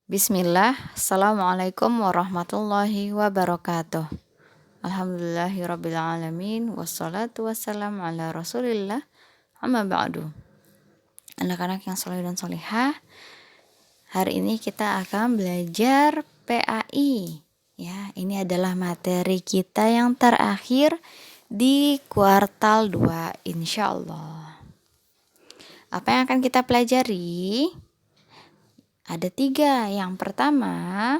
Bismillah, Assalamualaikum warahmatullahi wabarakatuh. Alhamdulillahirrabbilalamin. Wassalatu wassalamu ala rasulillah. Amma ba'du. Anak-anak yang soleh dan solehah, hari ini kita akan belajar PAI. Ya, ini adalah materi kita yang terakhir di kuartal 2, insya Allah. Apa yang akan kita pelajari? Ada 3. Yang pertama,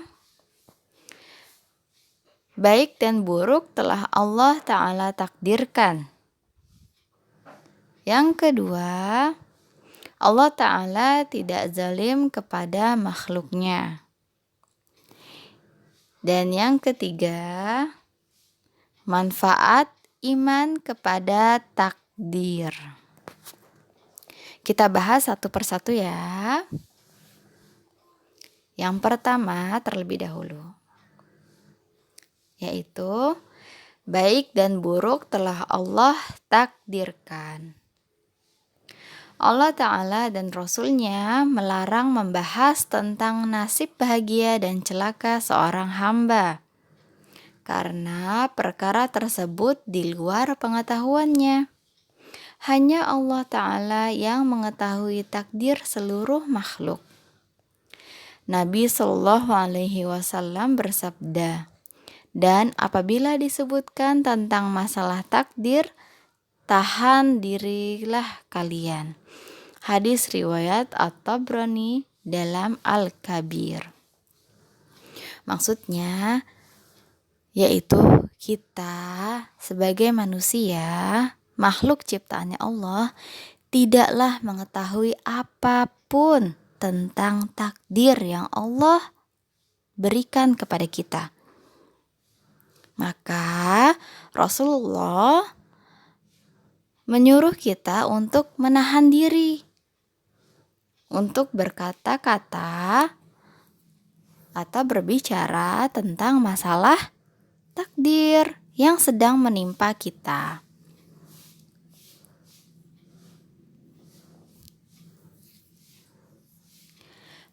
baik dan buruk telah Allah Ta'ala takdirkan. Yang kedua, Allah Ta'ala tidak zalim kepada makhluknya. Dan yang ketiga, manfaat iman kepada takdir. Kita bahas satu persatu ya. Yang pertama terlebih dahulu, yaitu baik dan buruk telah Allah takdirkan. Allah Ta'ala dan Rasul-Nya melarang membahas tentang nasib bahagia dan celaka seorang hamba, karena perkara tersebut di luar pengetahuannya. Hanya Allah Ta'ala yang mengetahui takdir seluruh makhluk. Nabi Shallallahu Alaihi Wasallam bersabda, dan apabila disebutkan tentang masalah takdir, tahan dirilah kalian. Hadis riwayat At-Tabrani dalam Al-Kabir. Maksudnya yaitu kita sebagai manusia, makhluk ciptaannya Allah, tidaklah mengetahui apapun tentang takdir yang Allah berikan kepada kita. Maka Rasulullah menyuruh kita untuk menahan diri, untuk berkata-kata atau berbicara tentang masalah takdir yang sedang menimpa kita.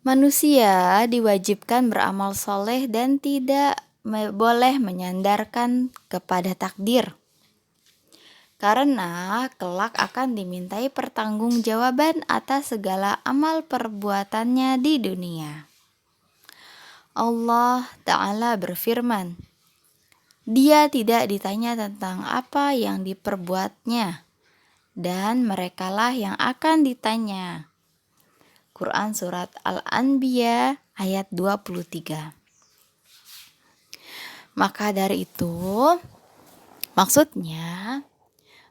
Manusia diwajibkan beramal soleh dan tidak boleh menyandarkan kepada takdir, karena kelak akan dimintai pertanggungjawaban atas segala amal perbuatannya di dunia. Allah Ta'ala berfirman, Dia tidak ditanya tentang apa yang diperbuatnya, dan merekalah yang akan ditanya. Quran Surat Al-Anbiya ayat 23. Maka dari itu, maksudnya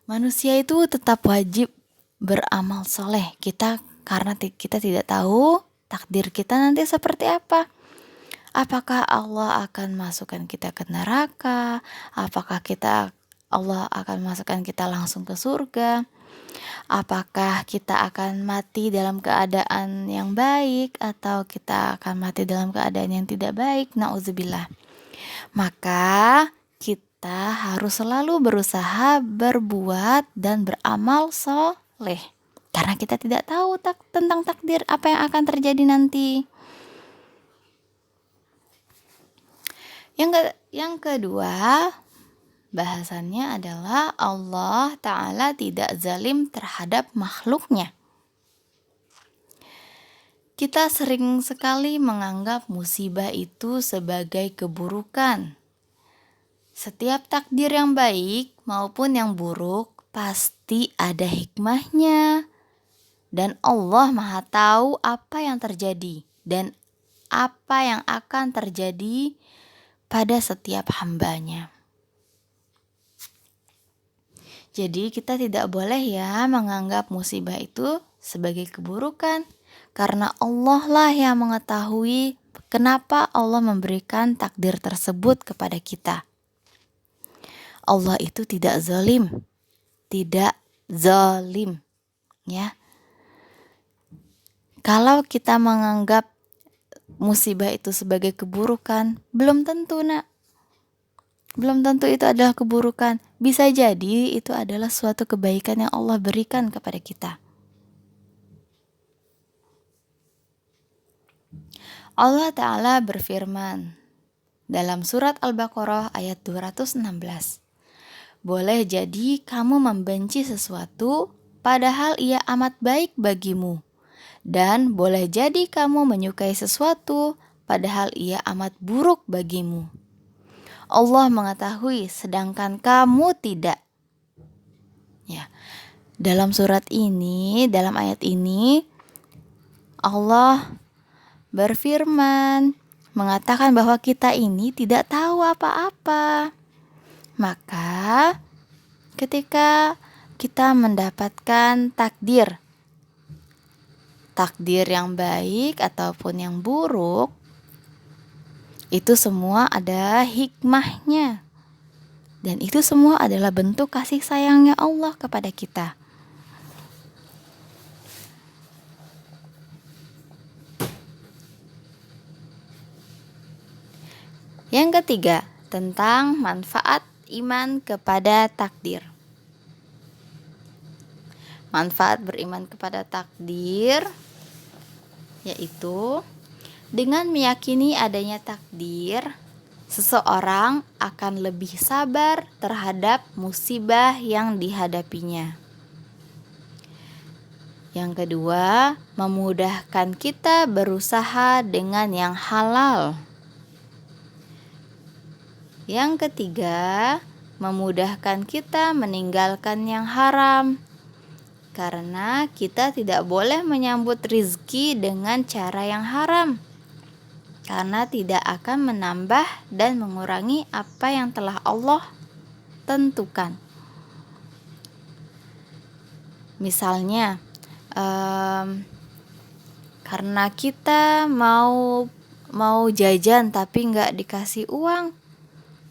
manusia itu tetap wajib beramal soleh. Karena kita tidak tahu takdir kita nanti seperti apa. Apakah Allah akan masukkan kita ke neraka? Apakah Allah akan masukkan kita langsung ke surga? Apakah kita akan mati dalam keadaan yang baik atau kita akan mati dalam keadaan yang tidak baik? Na'udzubillah. Maka kita harus selalu berusaha berbuat dan beramal soleh, karena kita tidak tahu tentang takdir apa yang akan terjadi nanti. Yang kedua, bahasannya adalah Allah Ta'ala tidak zalim terhadap makhluknya. Kita sering sekali menganggap musibah itu sebagai keburukan. Setiap takdir yang baik maupun yang buruk pasti ada hikmahnya. Dan Allah Maha tahu apa yang terjadi dan apa yang akan terjadi pada setiap hambanya. Jadi kita tidak boleh ya menganggap musibah itu sebagai keburukan, karena Allah lah yang mengetahui kenapa Allah memberikan takdir tersebut kepada kita. Allah itu tidak zalim, ya. Kalau kita menganggap musibah itu sebagai keburukan, belum tentu itu adalah keburukan. Bisa jadi itu adalah suatu kebaikan yang Allah berikan kepada kita. Allah Ta'ala berfirman dalam surat Al-Baqarah ayat 216. Boleh jadi kamu membenci sesuatu padahal ia amat baik bagimu. Dan boleh jadi kamu menyukai sesuatu padahal ia amat buruk bagimu. Allah mengetahui sedangkan kamu tidak. Ya. Dalam surat ini, dalam ayat ini, Allah berfirman mengatakan bahwa kita ini tidak tahu apa-apa. Maka ketika kita mendapatkan takdir yang baik ataupun yang buruk, itu semua ada hikmahnya. Dan itu semua adalah bentuk kasih sayangnya Allah kepada kita. Yang ketiga, tentang manfaat iman kepada takdir. Manfaat beriman kepada takdir yaitu dengan meyakini adanya takdir, seseorang akan lebih sabar terhadap musibah yang dihadapinya. Yang kedua, memudahkan kita berusaha dengan yang halal. Yang ketiga, memudahkan kita meninggalkan yang haram. Karena kita tidak boleh menyambut rizki dengan cara yang haram. Karena tidak akan menambah dan mengurangi apa yang telah Allah tentukan. Misalnya, karena kita mau jajan tapi nggak dikasih uang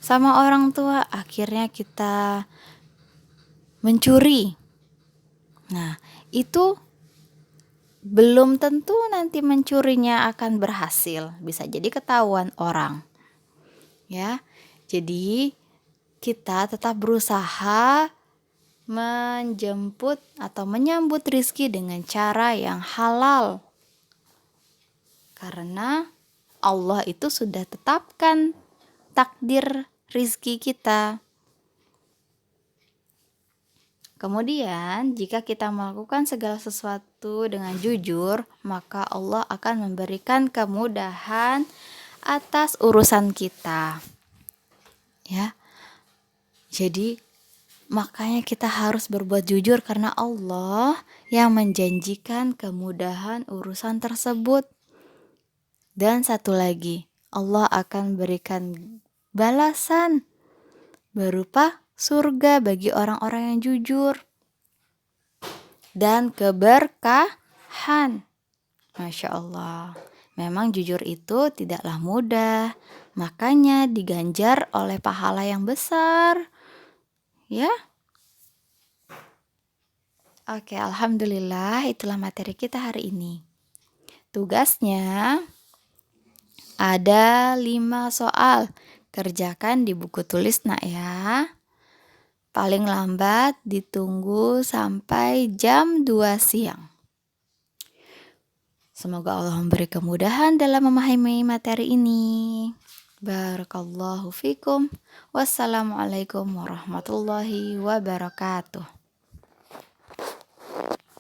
sama orang tua, akhirnya kita mencuri. Nah, itu belum tentu nanti mencurinya akan berhasil, bisa jadi ketahuan orang. Ya. Jadi kita tetap berusaha menjemput atau menyambut rizki dengan cara yang halal. Karena Allah itu sudah tetapkan takdir rizki kita. Kemudian, jika kita melakukan segala sesuatu dengan jujur, maka Allah akan memberikan kemudahan atas urusan kita. Ya. Jadi, makanya kita harus berbuat jujur karena Allah yang menjanjikan kemudahan urusan tersebut. Dan satu lagi, Allah akan berikan balasan berupa surga bagi orang-orang yang jujur dan keberkahan. Masya Allah. Memang jujur itu tidaklah mudah, makanya diganjar oleh pahala yang besar. Ya. Oke, alhamdulillah itulah materi kita hari ini. Tugasnya ada 5 soal. Kerjakan di buku tulis nak ya. Paling lambat ditunggu sampai jam 2 siang. Semoga Allah memberi kemudahan dalam memahami materi ini. Barakallahu fikum. Wassalamualaikum warahmatullahi wabarakatuh.